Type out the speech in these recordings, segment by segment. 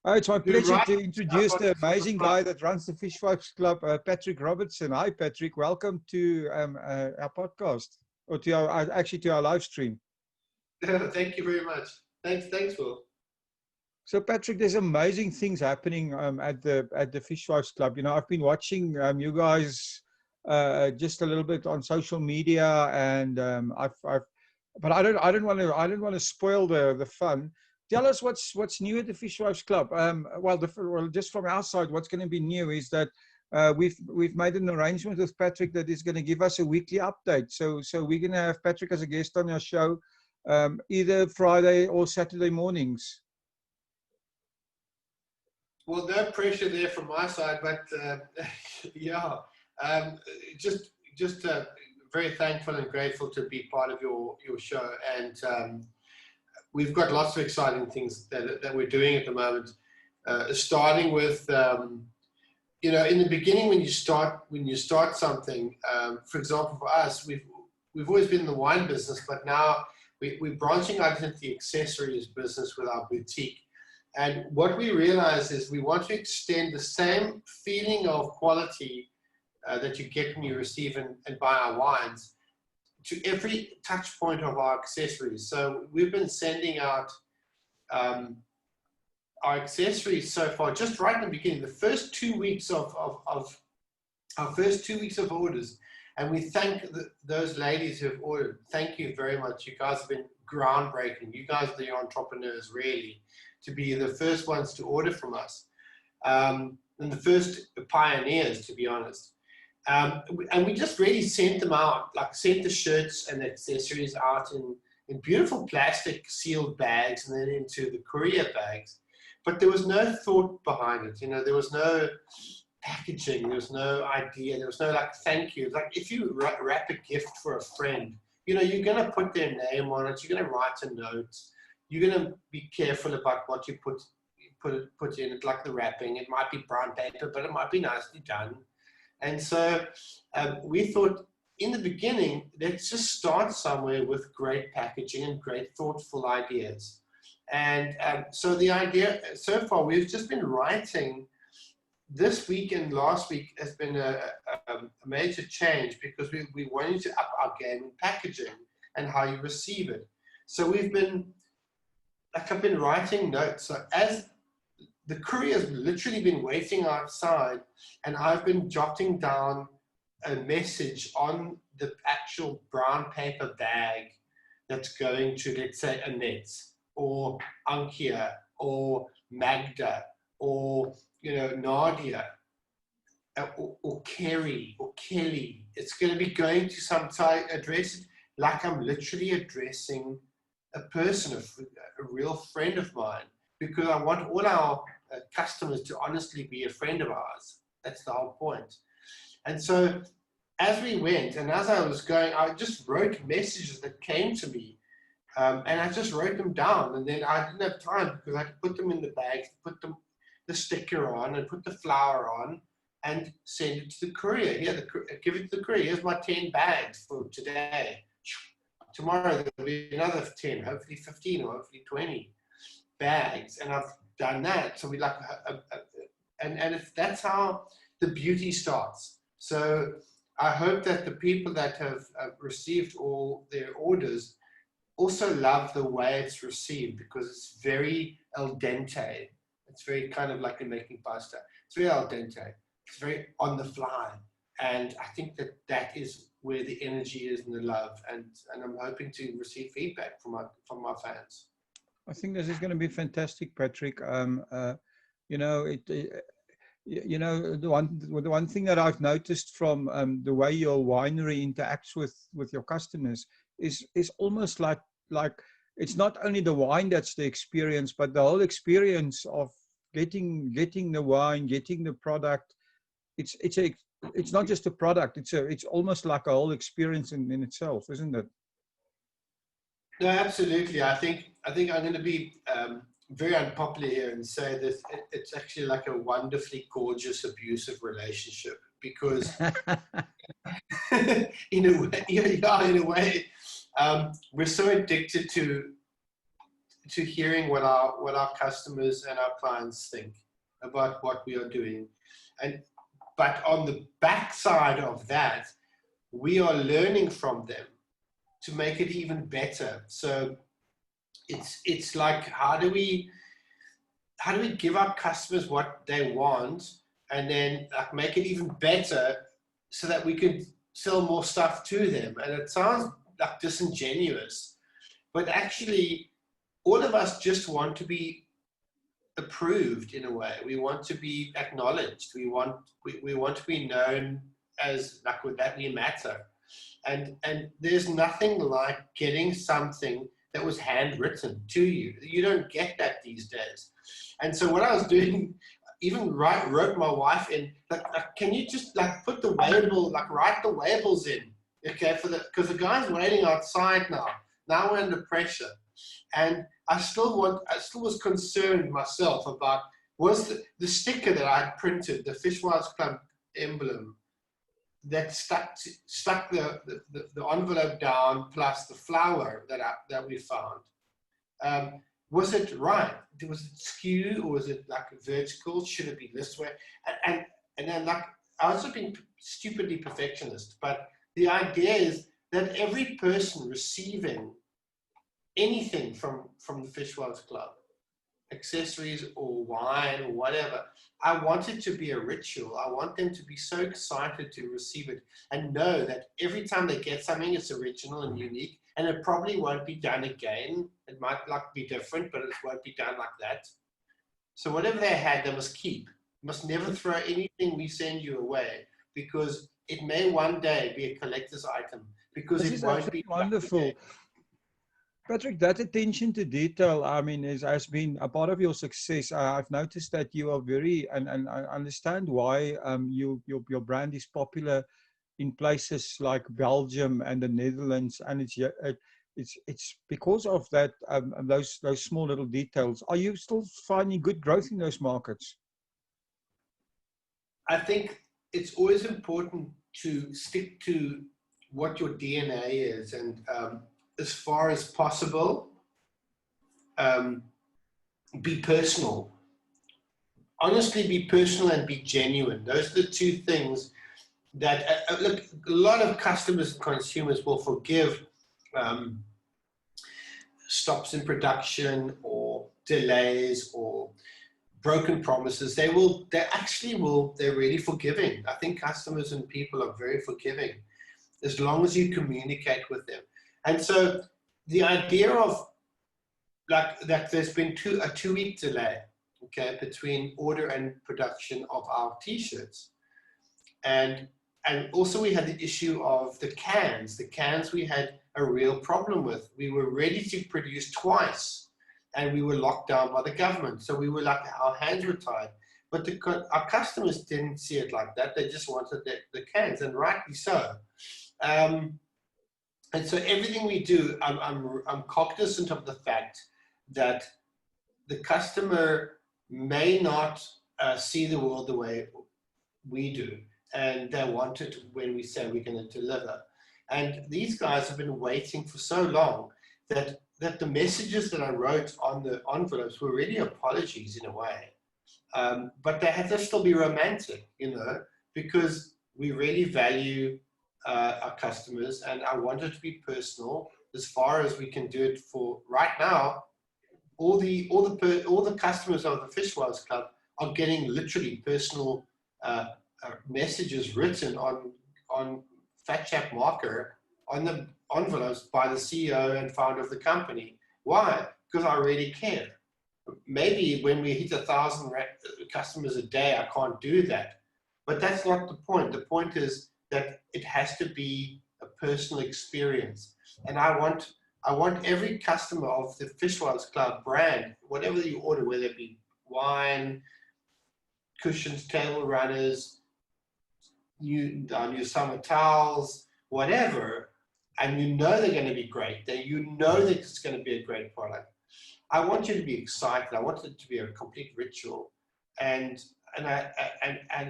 It's my You're pleasure right. to introduce the amazing guy that runs the Fishwives Club, Patrick Robertson. Hi, Patrick. Welcome to our podcast, or to actually to our live stream. Thank you very much. Thanks, Will. So, Patrick, there's amazing things happening at the Fishwives Club. You know, I've been watching you guys just a little bit on social media, and but I don't want to spoil the fun. Tell us what's new at the Fishwives Club. Well, just from our side, what's going to be new is that we've made an arrangement with Patrick that is going to give us a weekly update. So we're going to have Patrick as a guest on our show, either Friday or Saturday mornings. Well, no pressure there from my side, but yeah, just very thankful and grateful to be part of your show, and we've got lots of exciting things that we're doing at the moment. Starting with, you know, in the beginning when you start something, for example, for us, we've always been in the wine business, but now we're branching out into the accessories business with our boutique. And what we realize is we want to extend the same feeling of quality that you get when you receive and buy our wines to every touch point of our accessories. So we've been sending out our accessories so far, just right in the beginning, the first 2 weeks of our first 2 weeks of orders. And we thank those ladies who have ordered. Thank you very much. You guys have been groundbreaking. You guys are the entrepreneurs, really, to be the first ones to order from us, and the first pioneers, to be honest. And we just really sent them out, like sent the shirts and the accessories out in beautiful plastic sealed bags and then into the courier bags. But there was no thought behind it. You know, there was no packaging, there was no idea, there was no like thank you. Like if you wrap a gift for a friend, you know, you're going to put their name on it, you're going to write a note, you're going to be careful about what you put in it, like the wrapping. It might be brown paper, but it might be nicely done. And so we thought in the beginning, let's just start somewhere with great packaging and great thoughtful ideas. And so the idea, so far, we've just been writing. This week and last week has been a major change because we wanted to up our game in packaging and how you receive it. So we've been, like I've been writing notes. So as the courier's literally been waiting outside and I've been jotting down a message on the actual brown paper bag that's going to, let's say, Annette or Ankia or Magda or, you know, Nadia or Kerry or Kelly. It's going to be going to some type address, like I'm literally addressing a person, a real friend of mine, because I want all our customers to honestly be a friend of ours. That's the whole point. And so as we went and as I was going, I just wrote messages that came to me, and I just wrote them down, and then I didn't have time because I had to put them in the bags, put the sticker on and put the flower on and send it to the courier. Here, give it to the courier. Here's my 10 bags for today. Tomorrow there'll be another 10, hopefully 15 or hopefully 20 bags. And I've done that. So we like, and that's how the beauty starts. So I hope that the people that have received all their orders also love the way it's received, because it's very al dente. It's very kind of like in making pasta. It's very al dente. It's very on the fly. And I think that is where the energy is and the love. And I'm hoping to receive feedback from my fans. I think this is going to be fantastic, Patrick. You know, you know, the one thing that I've noticed from the way your winery interacts with your customers is almost like it's not only the wine that's the experience, but the whole experience of getting the wine, getting the product. It's not just a product. It's almost like a whole experience in itself, isn't it? No, absolutely. I think I'm going to be very unpopular here and say that it's actually like a wonderfully gorgeous abusive relationship, because in a way, we're so addicted to to hearing what our customers and our clients think about what we are doing. But on the backside of that, we are learning from them to make it even better. So it's like, how do we give our customers what they want, and then like make it even better so that we can sell more stuff to them? And it sounds like disingenuous, but actually all of us just want to be approved in a way. We want to be acknowledged. We want to be known as like that we matter. And there's nothing like getting something that was handwritten to you. You don't get that these days. And so what I was doing, even wrote my wife in, like can you just like put the weighable, like write the weighables in, okay, because the guy's waiting outside now. Now we're under pressure. And I still was concerned myself about, was the sticker that I had printed, the Fishwives Club emblem, that stuck the envelope down, plus the flower that we found. Was it right? Was it skew, or was it like vertical? Should it be this way? And then like, I was being stupidly perfectionist, but the idea is that every person receiving anything from the Fishwives Club, accessories or wine or whatever, I want it to be a ritual. I want them to be so excited to receive it and know that every time they get something, it's original and unique, and it probably won't be done again. It might like be different, but it won't be done like that. So whatever they had, they must keep. Must never throw anything we send you away, because it may one day be a collector's item, because This it is won't be wonderful. Patrick, that attention to detail, I mean, has been a part of your success. I've noticed that you are very, and I understand why your brand is popular in places like Belgium and the Netherlands, and it's because of that, those small little details. Are you still finding good growth in those markets? I think it's always important to stick to what your DNA is, and as far as possible, be personal. Honestly, be personal and be genuine. Those are the two things that, look, a lot of customers and consumers will forgive stops in production or delays or broken promises. They're really forgiving. I think customers and people are very forgiving as long as you communicate with them. And so the idea of like that there's been a 2-week delay, okay, between order and production of our t-shirts. And also we had the issue of the cans. The cans we had a real problem with. We were ready to produce twice, and we were locked down by the government. So we were like, our hands were tied. But our customers didn't see it like that. They just wanted the cans, and rightly so. And so everything we do, I'm cognizant of the fact that the customer may not see the world the way we do, and they want it when we say we're going to deliver. And these guys have been waiting for so long that the messages that I wrote on the envelopes were really apologies in a way. But they had to still be romantic, you know, because we really value our customers, and I want it to be personal as far as we can do it. For right now, all the customers of the Fishwives Club are getting literally personal messages written on fat chap marker on the envelopes by the CEO and founder of the company. Why? Because I really care. Maybe when we hit 1,000 customers a day, I can't do that. But that's not the point. The point is that it has to be a personal experience. And I want every customer of the Fishwives Club brand, whatever you order, whether it be wine, cushions, table runners, new summer towels, whatever, and you know they're going to be great, that you know that it's going to be a great product. I want you to be excited. I want it to be a complete ritual, and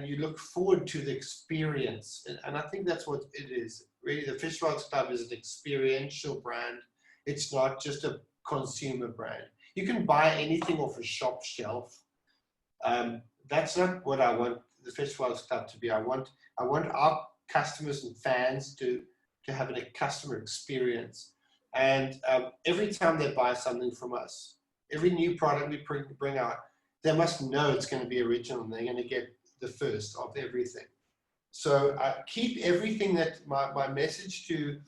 you look forward to the experience. And I think that's what it is. Really, the Fishwives Club is an experiential brand. It's not just a consumer brand. You can buy anything off a shop shelf. That's not what I want the Fishwives Club to be. I want our customers and fans to have a customer experience. And every time they buy something from us, every new product we bring out, they must know it's going to be original and they're going to get the first of everything. So keep everything that my message to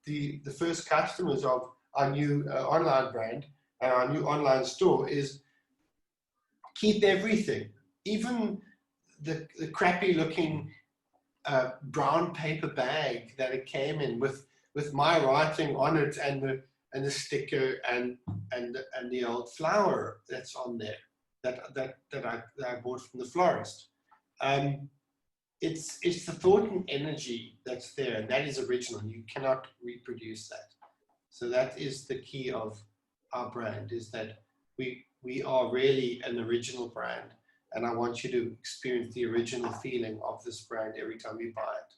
the first customers of our new online brand and our new online store is keep everything, even the crappy looking brown paper bag that it came in with my writing on it and the sticker and the old flower that's on there that I bought from the florist. It's the thought and energy that's there, and that is original. You cannot reproduce that. So that is the key of our brand, is that we are really an original brand, and I want you to experience the original feeling of this brand every time you buy it.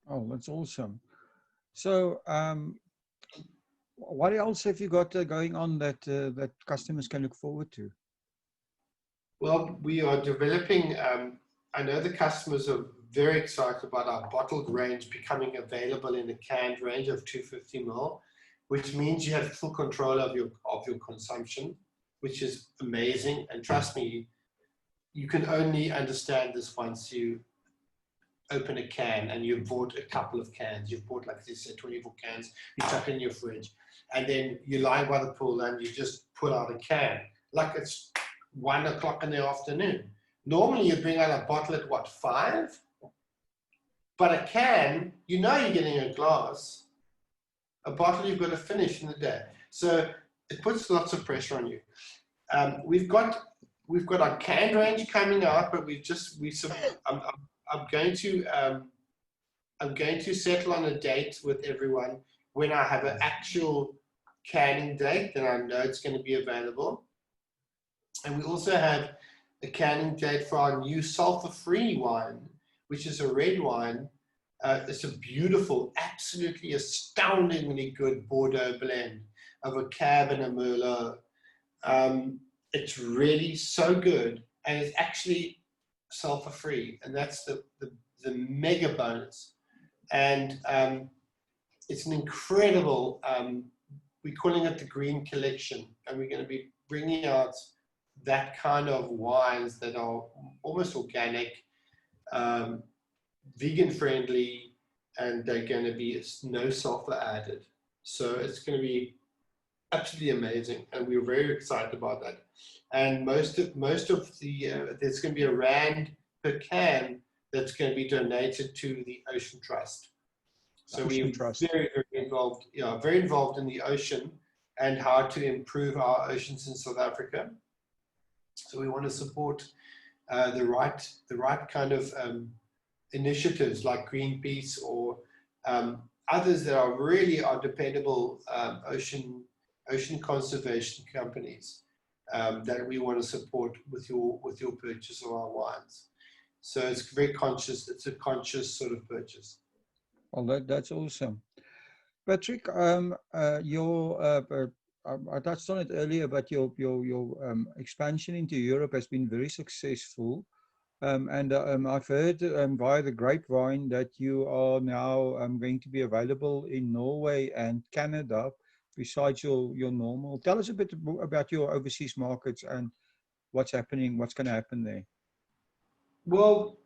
Oh, that's awesome. So, what else have you got going on that that customers can look forward to? Well, we are developing, I know the customers are very excited about our bottled range becoming available in a canned range of 250 ml, which means you have full control of your consumption, which is amazing. And trust me, you can only understand this once you open a can and you've bought a couple of cans. You've bought, like you said, 24 cans, you tuck in your fridge, and then you lie by the pool and you just pull out a can like it's 1 o'clock in the afternoon. Normally you bring out a bottle at what, 5? But a can, you know you're getting a glass. A bottle you've got to finish in the day. So it puts lots of pressure on you. We've got our canned range coming out, but I'm going to settle on a date with everyone when I have an actual canning date, then I know it's going to be available. And we also have a canning date for our new sulfur-free wine, which is a red wine. It's a beautiful, absolutely astoundingly good Bordeaux blend of a Cab and a Merlot. It's really so good, and it's actually sulfur-free, and that's the mega bonus. And it's an incredible, we're calling it the Green Collection, and we're going to be bringing out that kind of wines that are almost organic, vegan friendly, and they're going to be no sulfur added. So it's going to be absolutely amazing, and we're very excited about that. And most of the there's going to be R1 per can that's going to be donated to the Ocean Trust. So we're very involved, very involved in the ocean and how to improve our oceans in South Africa. So we want to support the right kind of initiatives like Greenpeace or others that are really dependable ocean conservation companies that we want to support with your purchase of our wines. So it's very conscious. It's a conscious sort of purchase. Well, that's awesome, Patrick. I touched on it earlier, but your expansion into Europe has been very successful. And I've heard via the grapevine that you are now going to be available in Norway and Canada, besides your normal. Tell us a bit about your overseas markets and what's happening, what's going to happen there. Well,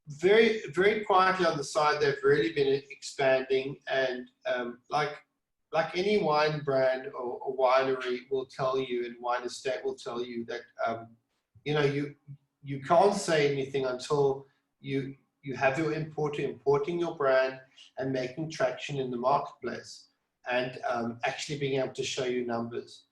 very, very quietly on the side, they've really been expanding, and like any wine brand or winery will tell you, and wine estate will tell you that you can't say anything until you have your importer importing your brand and making traction in the marketplace, and actually being able to show you numbers.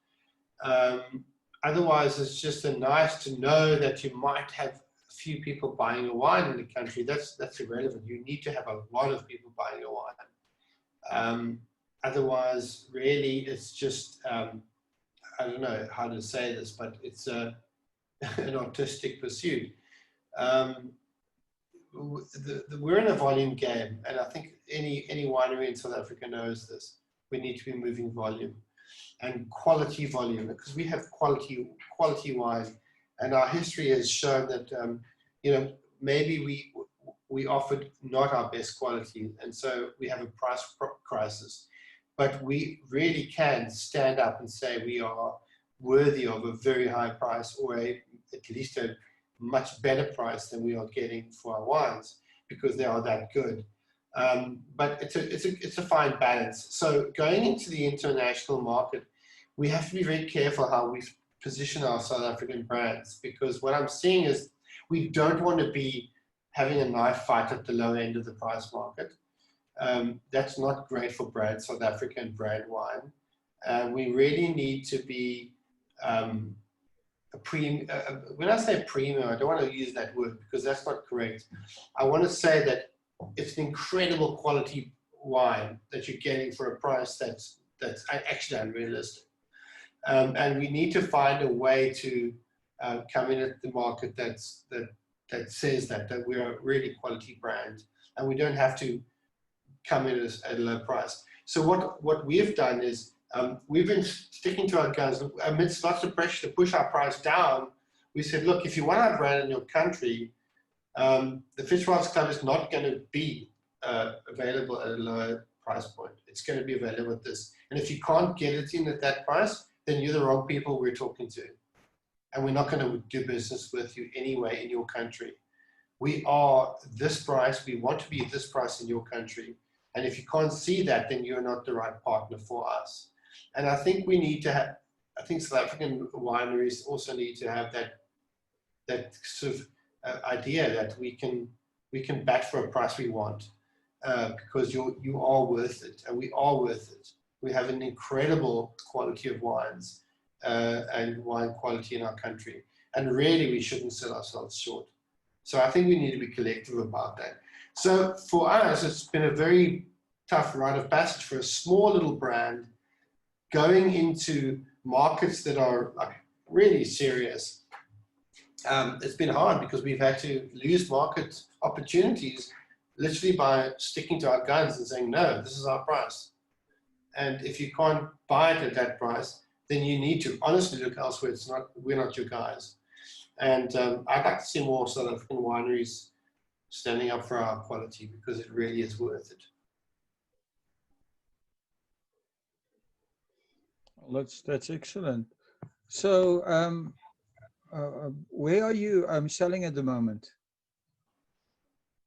Otherwise, it's just nice to know that you might have a few people buying your wine in the country. That's irrelevant. You need to have a lot of people buying your wine. Otherwise, really, it's just, I don't know how to say this, but it's an artistic pursuit. We're in a volume game, and I think any winery in South Africa knows this. We need to be moving volume. and quality volume, because we have quality wine, and our history has shown that you know, maybe we offered not our best quality, and so we have a price crisis. But we really can stand up and say we are worthy of a very high price, or at least a much better price than we are getting for our wines, because they are that good. But it's a fine balance. So going into the international market, we have to be very careful how we position our South African brands, because what I'm seeing is we don't want to be having a knife fight at the low end of the price market. That's not great for brand South African brand wine. We really need to be when I say premium, I don't want to use that word because that's not correct. I want to say that it's an incredible quality wine that you're getting for a price that's actually unrealistic. And we need to find a way to come in at the market that says that we're a really quality brand, and we don't have to come in at a low price. So what we've done is we've been sticking to our guns amidst lots of pressure to push our price down. We said, look, if you want our brand in your country, the Fishwives Club is not going to be available at a lower price point. It's going to be available at this. And if you can't get it in at that price, then you're the wrong people we're talking to. And we're not going to do business with you anyway in your country. We are this price. We want to be at this price in your country. And if you can't see that, then you're not the right partner for us. And I think we need to have, I think South African wineries also need to have that sort of idea that we can bat for a price we want, because you are worth it, and we are worth it. We have an incredible quality of wines and wine quality in our country, and really we shouldn't sell ourselves short. So I think we need to be collective about that. So for us, it's been a very tough rite of passage for a small little brand going into markets that are like really serious. It's been hard because we've had to lose market opportunities literally by sticking to our guns and saying, no, this is our price. And if you can't buy it at that price, then you need to honestly look elsewhere. We're not your guys. And I'd like to see more South African wineries standing up for our quality, because it really is worth it. Well, that's excellent. So where are you selling at the moment?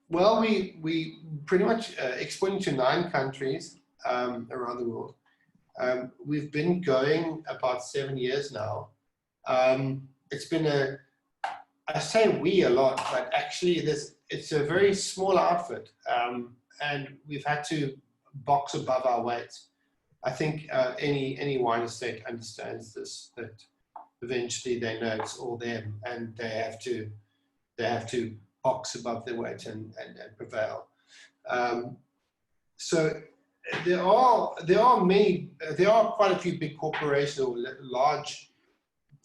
Well, we pretty much exporting to 9 countries around the world. We've been going about 7 years now. It's been I say we a lot, but actually it's a very small outfit, and we've had to box above our weight. I think any wine estate understands this, that eventually they know it's all them, and they have to box above their weight and prevail. So there are quite a few big corporations or large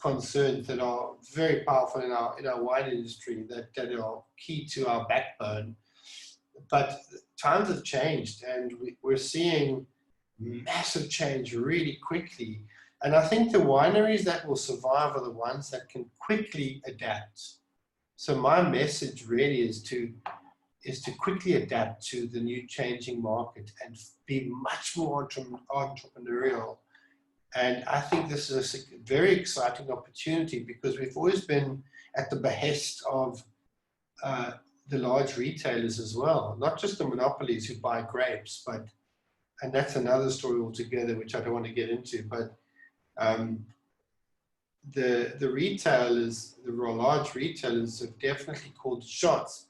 concerns that are very powerful in our wine industry that are key to our backbone. But times have changed, and we're seeing massive change really quickly. And I think the wineries that will survive are the ones that can quickly adapt. So my message really is to quickly adapt to the new changing market and be much more entrepreneurial. And I think this is a very exciting opportunity, because we've always been at the behest of the large retailers as well, not just the monopolies who buy grapes, and that's another story altogether, which I don't want to get into, but the retailers, the large retailers have definitely called shots,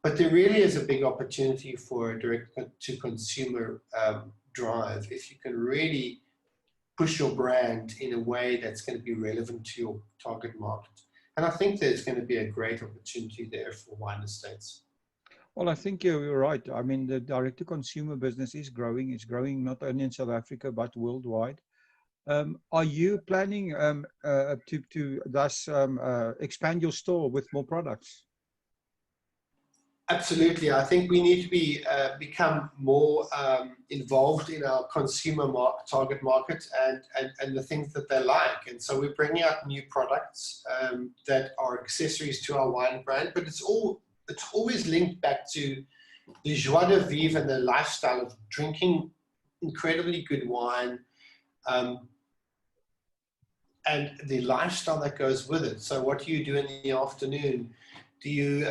but there really is a big opportunity for a direct-to-consumer drive. If you can really push your brand in a way that's going to be relevant to your target market. And I think there's going to be a great opportunity there for wine estates. Well, I think you're right. I mean, the direct-to-consumer business is growing. It's growing not only in South Africa, but worldwide. Are you planning to thus expand your store with more products? Absolutely. I think we need to be become more involved in our consumer target market and the things that they like. And so we're bringing out new products that are accessories to our wine brand, but it's always linked back to the joie de vivre and the lifestyle of drinking incredibly good wine, and the lifestyle that goes with it. So what do you do in the afternoon? Do you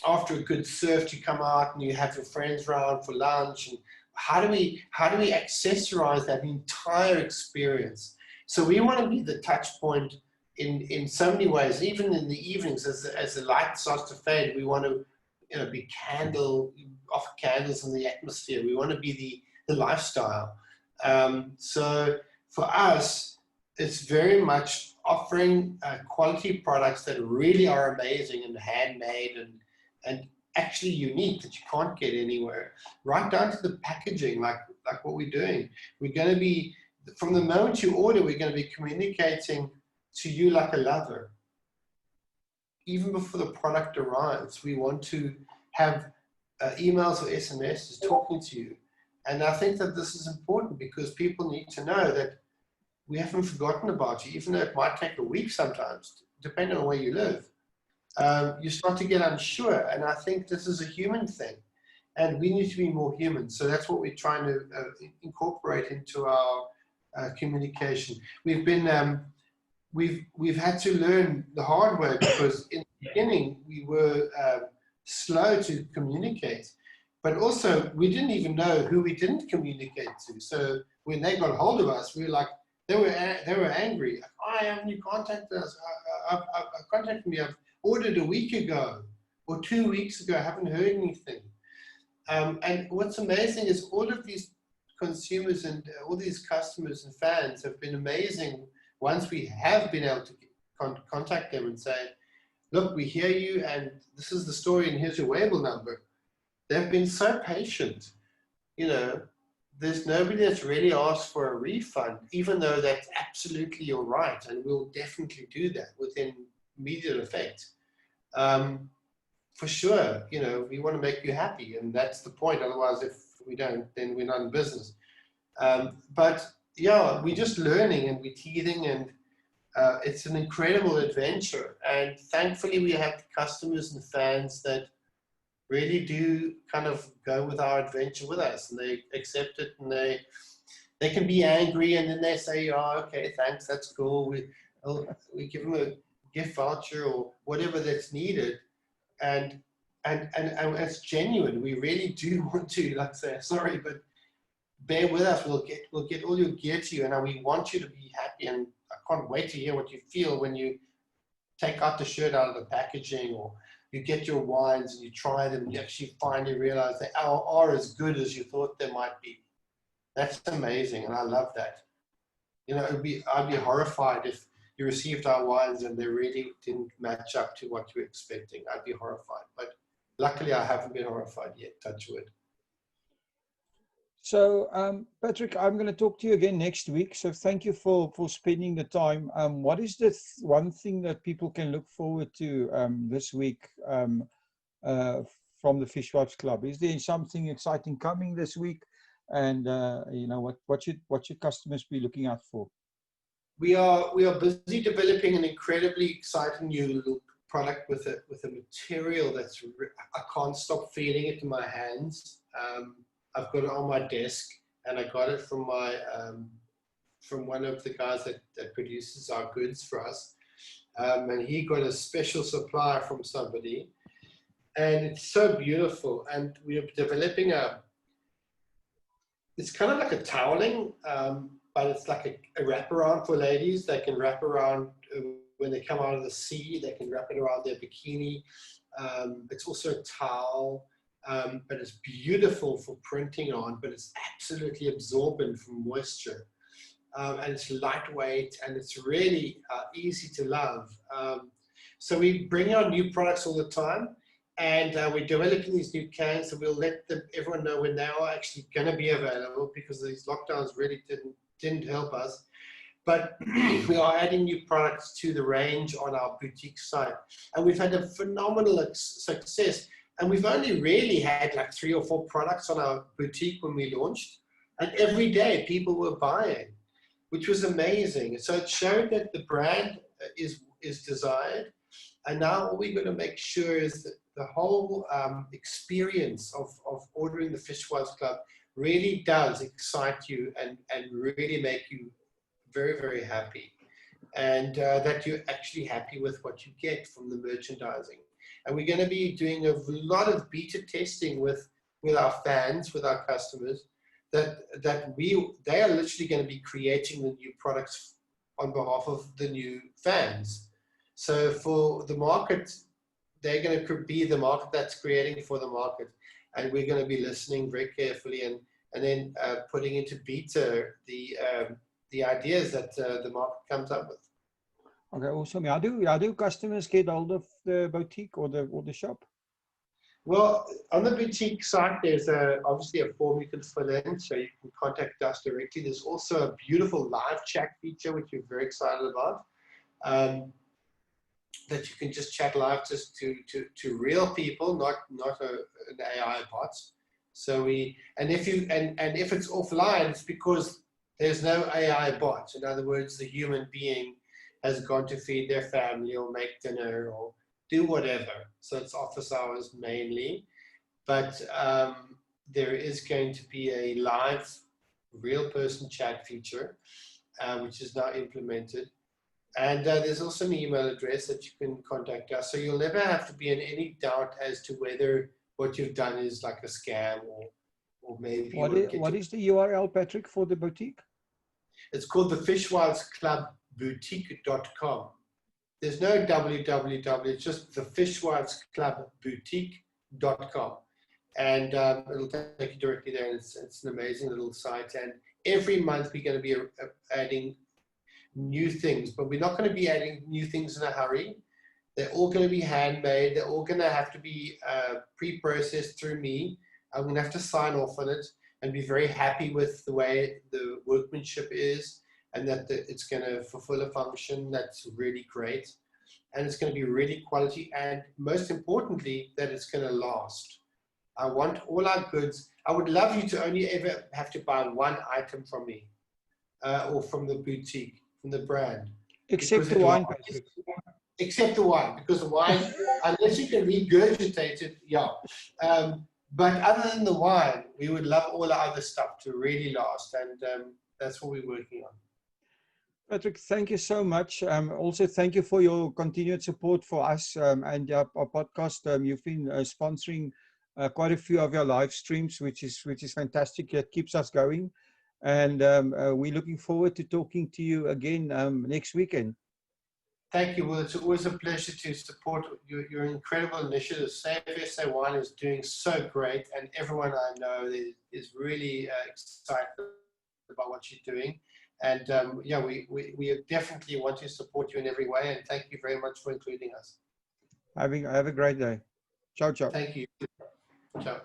after a good surf, you come out and you have your friends around for lunch? And how do we accessorize that entire experience? So we want to be the touch point in so many ways. Even in the evenings, as the light starts to fade, we want to be offer candles in the atmosphere. We want to be the lifestyle. So for us, it's very much offering quality products that really are amazing and handmade and actually unique that you can't get anywhere, right down to the packaging, like what we're doing. We're going to be, from the moment you order, we're going to be communicating to you like a lover. Even before the product arrives, we want to have emails or SMSs talking to you. And I think that this is important because people need to know that we haven't forgotten about you, even though it might take a week sometimes, depending on where you live. You start to get unsure, and I think this is a human thing, and we need to be more human. So that's what we're trying to incorporate into our communication. We've been we've had to learn the hard way because in the beginning we were slow to communicate, but also we didn't even know who we didn't communicate to. So when they got hold of us, we were like, they were angry. I haven't you contacted us? Contacted me. I've ordered a week ago or 2 weeks ago. I haven't heard anything. And what's amazing is all of these consumers and all these customers and fans have been amazing once we have been able to contact them and say, look, we hear you and this is the story and here's your Weibull number. They've been so patient. There's nobody that's really asked for a refund, even though that's absolutely your right, and we'll definitely do that within immediate effect. For sure, we want to make you happy, and that's the point. Otherwise, if we don't, then we're not in business. But yeah, we're just learning and we're teething, and it's an incredible adventure. And thankfully, we have customers and fans that really do kind of go with our adventure with us, and they accept it, and they can be angry, and then they say, oh, okay, thanks, that's cool. We give them a gift voucher or whatever that's needed, and it's genuine. We really do want to, like, say sorry, but bear with us. We'll get all your gear to you, and we want you to be happy. And I can't wait to hear what you feel when you take out the shirt out of the packaging, or you get your wines and you try them and you actually finally realize they are as good as you thought they might be. That's amazing, and I love that. I'd be horrified if you received our wines and they really didn't match up to what you were expecting. I'd be horrified, but luckily I haven't been horrified yet, touch wood. So, Patrick, I'm going to talk to you again next week. So thank you for spending the time. What is the one thing that people can look forward to this week from the Fishwives Club? Is there something exciting coming this week? And what should customers be looking out for? We are busy developing an incredibly exciting new product with a material that's I can't stop feeling it in my hands. I've got it on my desk, and I got it from my from one of the guys that produces our goods for us, and he got a special supply from somebody, and it's so beautiful. And we're developing it's kind of like a toweling, but it's like a wraparound for ladies. They can wrap around when they come out of the sea. They can wrap it around their bikini. It's also a towel. But it's beautiful for printing on, but it's absolutely absorbent from moisture. And it's lightweight, and it's really easy to love. So we bring out new products all the time, and we're developing these new cans, so we'll let everyone know when they are actually going to be available, because these lockdowns really didn't help us. But we are adding new products to the range on our boutique site, and we've had a phenomenal success. And we've only really had like 3 or 4 products on our boutique when we launched. And every day people were buying, which was amazing. So it showed that the brand is desired. And now all we're going to make sure is that the whole experience of ordering the Fishwives Club really does excite you and really make you very, very happy. And that you're actually happy with what you get from the merchandising. And we're going to be doing a lot of beta testing with our fans, with our customers, that they are literally going to be creating the new products on behalf of the new fans. So for the market, they're going to be the market that's creating for the market. And we're going to be listening very carefully and then putting into beta the ideas that the market comes up with. Okay, awesome. How do customers get hold of the boutique or the shop? Well, on the boutique site, there's obviously a form you can fill in, so you can contact us directly. There's also a beautiful live chat feature, which we're very excited about, that you can just chat live just to real people, not an AI bot. So and if it's offline, it's because there's no AI bot. In other words, the human being has gone to feed their family or make dinner or do whatever. So it's office hours mainly, but there is going to be a live real person chat feature, which is now implemented. And there's also an email address that you can contact us. So you'll never have to be in any doubt as to whether what you've done is like a scam or maybe what is the URL, Patrick, for the boutique? It's called the Fishwives Club Boutique.com. There's no www, it's just the Fishwives Club Boutique.com. And it'll take you directly there, and it's an amazing little site. And every month we're going to be adding new things, but we're not going to be adding new things in a hurry. They're all going to be handmade. They're all going to have to be pre-processed through me. I'm going to have to sign off on it and be very happy with the way the workmanship is, and that it's going to fulfill a function that's really great, and it's going to be really quality, and most importantly, that it's going to last. I want all our goods. I would love you to only ever have to buy one item from me, or from the boutique, from the brand. Except the wine, Patrick. Except the wine, because the wine, unless you can regurgitate it, yeah. But other than the wine, we would love all the other stuff to really last, and that's what we're working on. Patrick, thank you so much. Also, thank you for your continued support for us and our podcast. You've been sponsoring quite a few of your live streams, which is fantastic. It keeps us going, and we're looking forward to talking to you again next weekend. Thank you. Well, it's always a pleasure to support your incredible initiative. SA Wine is doing so great, and everyone I know is really excited about what you're doing. And yeah, we definitely want to support you in every way. And thank you very much for including us. Have a great day. Ciao, ciao. Thank you. Ciao.